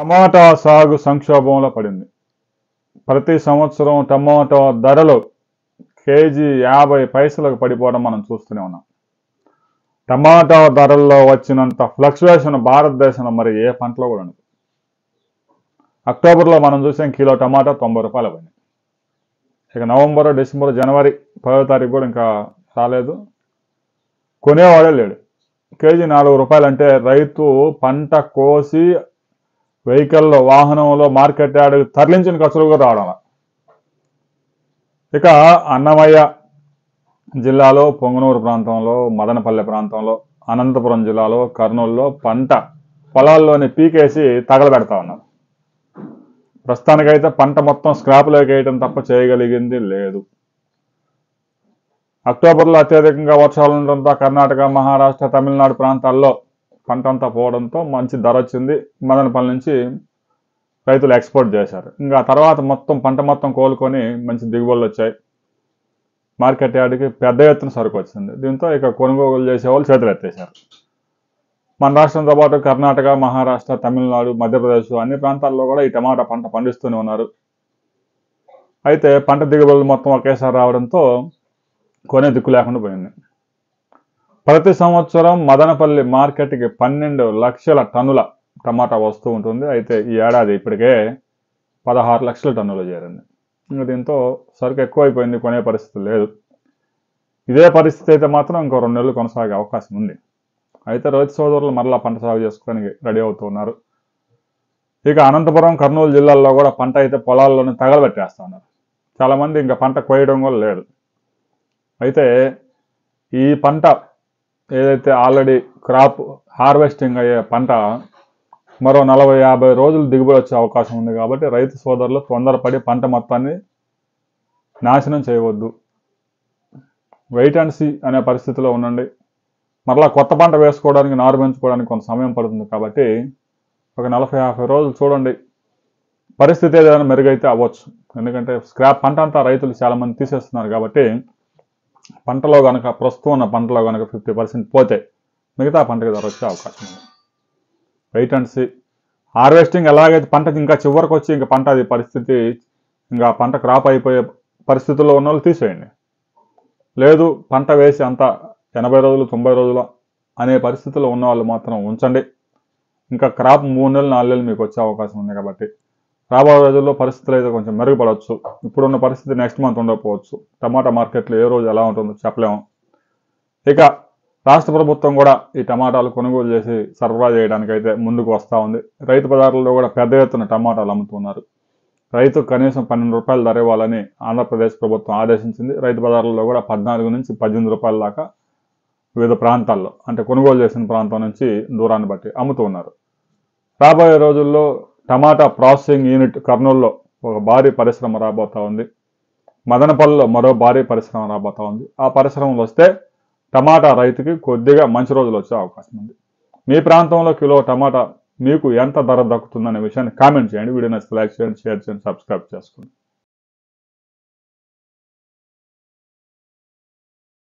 టమాటా సాగు సంక్షోభంలో పడింది. ప్రతి సంవత్సరం టమాటా ధరలు కేజీ 50 పైసలకు పడిపోవడం మనం చూస్తూనే ఉన్నాం. టమాటా ధరల్లో వచ్చినంత ఫ్లక్చువేషన్ భారతదేశంలో మరి ఏ పంటలో కూడా ఉండదు. అక్టోబర్లో మనం చూసాం కిలో టమాటా 90 రూపాయలు పోయింది. ఇక నవంబర్, డిసెంబర్, జనవరి 10వ తారీఖు కూడా ఇంకా రాలేదు. కొనేవాడే లేడు. కేజీ 4 రూపాయలు అంటే రైతు పంట కోసి వెహికల్లో, వాహనంలో మార్కెట్ యార్డ్కి తరలించిన ఖర్చులు కూడా రావడం. ఇక అన్నమయ్య జిల్లాలో పొంగనూరు ప్రాంతంలో, మదనపల్లె ప్రాంతంలో, అనంతపురం జిల్లాలో, కర్నూలులో పంట పొలాల్లోని పీకేసి తగలబెడతా ఉన్నారు. ప్రస్తుతానికైతే పంట మొత్తం స్క్రాప్లోకి వేయడం తప్ప చేయగలిగింది లేదు. అక్టోబర్లో అత్యధికంగా వర్షాలు ఉండడంతో కర్ణాటక, మహారాష్ట్ర, తమిళనాడు ప్రాంతాల్లో పంట అంతా పోవడంతో మంచి ధర వచ్చింది. మదనపల్లి నుంచి రైతులు ఎక్స్పోర్ట్ చేశారు. ఇంకా తర్వాత మొత్తం పంట మొత్తం కోలుకొని మంచి దిగుబడులు వచ్చాయి. మార్కెట్ యార్డ్కి పెద్ద ఎత్తున సరుకు వచ్చింది. దీంతో ఇక కొనుగోలు చేసేవాళ్ళు చేతులు ఎత్తేశారు. మన రాష్ట్రంతో పాటు కర్ణాటక, మహారాష్ట్ర, తమిళనాడు, మధ్యప్రదేశ్ అన్ని ప్రాంతాల్లో కూడా ఈ టమాటా పంట పండిస్తూనే ఉన్నారు. అయితే పంట దిగుబడులు మొత్తం ఒకేసారి రావడంతో కొనే దిక్కు లేకుండా పోయింది. ప్రతి సంవత్సరం మదనపల్లి మార్కెట్కి 12 లక్షల టన్నుల టమాటా వస్తూ ఉంటుంది. అయితే ఈ ఏడాది ఇప్పటికే 16 లక్షల టన్నులు చేరింది. ఇంకా దీంతో సరుకు ఎక్కువైపోయింది, కొనే పరిస్థితి లేదు. ఇదే పరిస్థితి అయితే మాత్రం ఇంకో 2 నెలలు కొనసాగే అవకాశం ఉంది. అయితే రైతు సోదరులు మరలా పంట సాగు చేసుకోవడానికి రెడీ అవుతున్నారు. ఇక అనంతపురం, కర్నూలు జిల్లాల్లో కూడా పంట అయితే పొలాల్లోనే తగలబెట్టేస్తా ఉన్నారు. చాలామంది ఇంకా పంట కోయడం కూడా లేదు. అయితే ఈ పంట ఏదైతే ఆల్రెడీ క్రాప్ హార్వెస్టింగ్ అయ్యే పంట మరో 40-50 రోజులు దిగుబడి వచ్చే అవకాశం ఉంది. కాబట్టి రైతు సోదరులు తొందరపడి పంట మొత్తాన్ని నాశనం చేయవద్దు. వెయిట్ అండ్ సీ అనే పరిస్థితిలో ఉండండి. మరలా కొత్త పంట వేసుకోవడానికి, నారు పెంచుకోవడానికి కొంత సమయం పడుతుంది. కాబట్టి ఒక 40-50 రోజులు చూడండి. పరిస్థితి ఏదైనా మెరుగైతే అవ్వచ్చు. ఎందుకంటే స్క్రాప్ పంట అంతా రైతులు చాలామంది తీసేస్తున్నారు. కాబట్టి పంటలో కనుక ప్రస్తుతం ఉన్న పంటలో కనుక 50% పోతే మిగతా పంటకి ధర వచ్చే అవకాశం ఉంది. Wait and see. హార్వెస్టింగ్ ఎలాగైతే పంటకి ఇంకా చివరికి వచ్చి ఇంకా పంట అది పరిస్థితి ఇంకా పంట క్రాప్ అయిపోయే పరిస్థితుల్లో ఉన్న వాళ్ళు తీసేయండి. లేదు పంట వేసి అంతా 80 రోజులు 90 రోజులు అనే పరిస్థితుల్లో ఉన్న వాళ్ళు మాత్రం ఉంచండి. ఇంకా క్రాప్ 3 నెలలు 4 నెలలు మీకు వచ్చే అవకాశం ఉంది. కాబట్టి రాబోయే రోజుల్లో పరిస్థితులు అయితే కొంచెం మెరుగుపడవచ్చు. ఇప్పుడున్న పరిస్థితి నెక్స్ట్ మంత్ ఉండకపోవచ్చు. టమాటా మార్కెట్లో ఏ రోజు ఎలా ఉంటుందో చెప్పలేము. ఇక రాష్ట్ర ప్రభుత్వం కూడా ఈ టమాటాలు కొనుగోలు చేసి సరఫరా చేయడానికి అయితే ముందుకు వస్తూ ఉంది. రైతు బజార్లలో కూడా పెద్ద ఎత్తున టమాటాలు అమ్ముతున్నారు. రైతు కనీసం 12 రూపాయలు ధర ఇవ్వాలని ఆంధ్రప్రదేశ్ ప్రభుత్వం ఆదేశించింది. రైతు బజార్లలో కూడా 14 నుంచి 18 రూపాయల దాకా వివిధ ప్రాంతాల్లో, అంటే కొనుగోలు చేసిన ప్రాంతం నుంచి దూరాన్ని బట్టి అమ్ముతూ ఉన్నారు. రాబోయే రోజుల్లో టమాటా ప్రాసెసింగ్ యూనిట్ కర్నూలులో ఒక భారీ పరిశ్రమ రాబోతా ఉంది. మదనపల్లిలో మరో భారీ పరిశ్రమ రాబోతా ఉంది. ఆ పరిశ్రమలు వస్తే టమాటా రైతుకి కొద్దిగా మంచి రోజులు వచ్చే అవకాశం ఉంది. మీ ప్రాంతంలో కిలో టమాటా మీకు ఎంత ధర దక్కుతుందనే విషయాన్ని కామెంట్ చేయండి. వీడియో నచ్చితే లైక్ చేయండి, షేర్ చేయండి, సబ్స్క్రైబ్ చేసుకోండి.